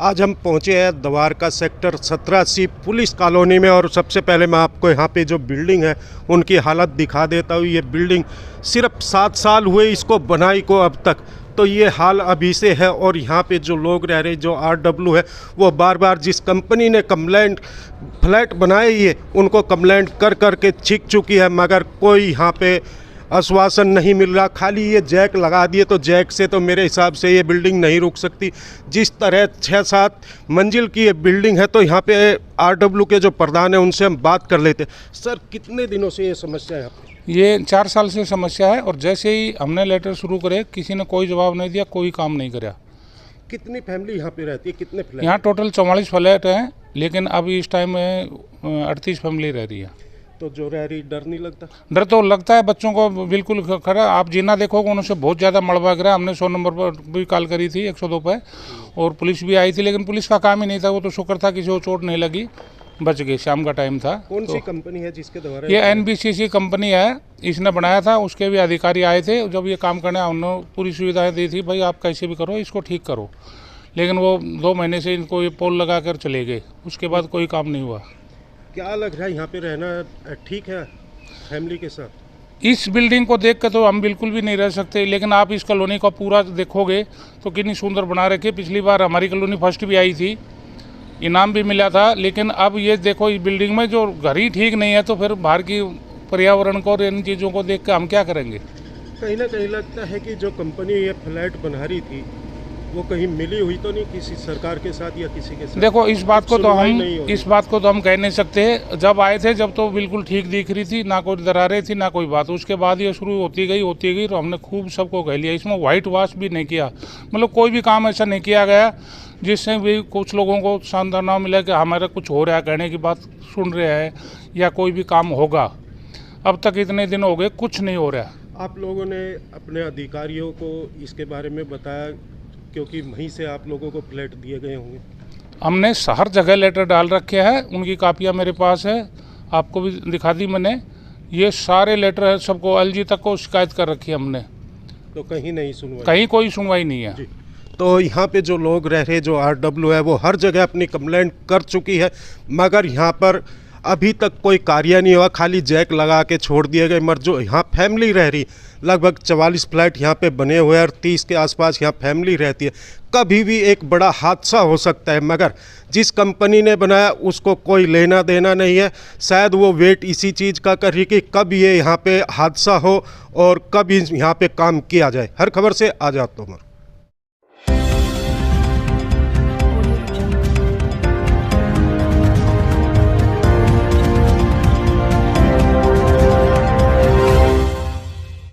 आज हम पहुंचे हैं Dwarka sector 17C police colony में। और सबसे पहले मैं आपको यहाँ पे जो बिल्डिंग है उनकी हालत दिखा देता हूँ। ये बिल्डिंग सिर्फ 7 साल हुए इसको बनाई को अब तक, तो ये हाल अभी से है। और यहाँ पे जो लोग रह रहे, जो RW है, वो बार बार जिस कंपनी ने कंप्लेंट फ्लैट बनाए ये उनको कंप्लेंट कर कर के छिक चुकी है, मगर कोई यहाँ पे आश्वासन नहीं मिल रहा। खाली ये जैक लगा दिए, तो जैक से तो मेरे हिसाब से ये बिल्डिंग नहीं रुक सकती। जिस तरह 6-7 मंजिल की ये बिल्डिंग है, तो यहाँ पे RW के जो प्रधान है उनसे हम बात कर लेते। सर, कितने दिनों से ये समस्या है यहाँ पे? ये 4 साल से समस्या है, और जैसे ही हमने लेटर शुरू करे किसी ने कोई जवाब नहीं दिया, कोई काम नहीं कराया। कितनी फैमिली यहाँ पे रहती है, कितने फ्लैट? यहाँ टोटल 44 फ्लैट हैं, लेकिन अभी इस टाइम में 38 फैमिली रह रही है। तो जो रह रही, डर नहीं लगता? डर तो लगता है, बच्चों को बिल्कुल खड़ा। आप जीना देखोगे, उनसे बहुत ज़्यादा मलबा गिरा। हमने 100 नंबर पर भी कॉल करी थी, 102 पे, और पुलिस भी आई थी, लेकिन पुलिस का काम ही नहीं था। वो तो शुक्र था किसी को चोट नहीं लगी, बच गए, शाम का टाइम था। कौन सी कंपनी है जिसके द्वारा? ये NBCC कंपनी है, इसने बनाया था। उसके भी अधिकारी आए थे, जब ये काम करने उन्होंने पूरी सुविधाएं दी थी, भाई आप कैसे भी करो, इसको ठीक करो। लेकिन वो 2 महीने से इनको ये पोल लगा कर चले गए, उसके बाद कोई काम नहीं हुआ। क्या लग रहा है यहाँ पे रहना ठीक है फैमिली के साथ? इस बिल्डिंग को देख कर तो हम बिल्कुल भी नहीं रह सकते, लेकिन आप इस कॉलोनी का पूरा देखोगे तो कितनी सुंदर बना रखी है। पिछली बार हमारी कॉलोनी फर्स्ट भी आई थी, इनाम भी मिला था। लेकिन अब ये देखो, इस बिल्डिंग में जो घर ही ठीक नहीं है, तो फिर बाहर की पर्यावरण को और इन चीज़ों को देख कर हम क्या करेंगे? कहीं ना कहीं लगता है कि जो कंपनी ये फ्लैट बना रही थी वो कहीं मिली हुई तो नहीं किसी सरकार के साथ या किसी के साथ? देखो, इस बात को तो हम कह नहीं सकते। जब आए थे, जब तो बिल्कुल ठीक दिख रही थी, ना कोई दरारें थी ना कोई बात। उसके बाद ये शुरू होती गई, तो हमने खूब सबको कह लिया। इसमें वाइट वॉश भी नहीं किया, मतलब कोई भी काम ऐसा नहीं किया गया जिससे भी कुछ लोगों को सांत्वना मिला कि हमारा कुछ हो रहा है, कहने की बात सुन रहे हैं या कोई भी काम होगा। अब तक इतने दिन हो गए, कुछ नहीं हो रहा। आप लोगों ने अपने अधिकारियों को इसके बारे में बताया, क्योंकि वहीं से आप लोगों को फ्लैट दिए गए होंगे? हमने हर जगह लेटर डाल रखे हैं, उनकी कापियाँ मेरे पास है, आपको भी दिखा दी मैंने। ये सारे लेटर है, सबको LG तक को शिकायत कर रखी है हमने, तो कहीं नहीं सुनवाई? कहीं कोई सुनवाई नहीं है जी। तो यहाँ पे जो लोग रह रहे, जो RW है, वो हर जगह अपनी कंप्लेंट कर चुकी है, मगर यहाँ पर अभी तक कोई कार्य नहीं हुआ। खाली जैक लगा के छोड़ दिए गए। मगर जो यहाँ फैमिली रह रही, लगभग 44 फ्लैट यहाँ पे बने हुए हैं और 30 के आसपास यहाँ फैमिली रहती है। कभी भी एक बड़ा हादसा हो सकता है, मगर जिस कंपनी ने बनाया उसको कोई लेना देना नहीं है। शायद वो वेट इसी चीज़ का कर रही कि कब ये यहाँ पे हादसा हो और कब यहाँ पे काम किया जाए। हर खबर से आजाद तोमर।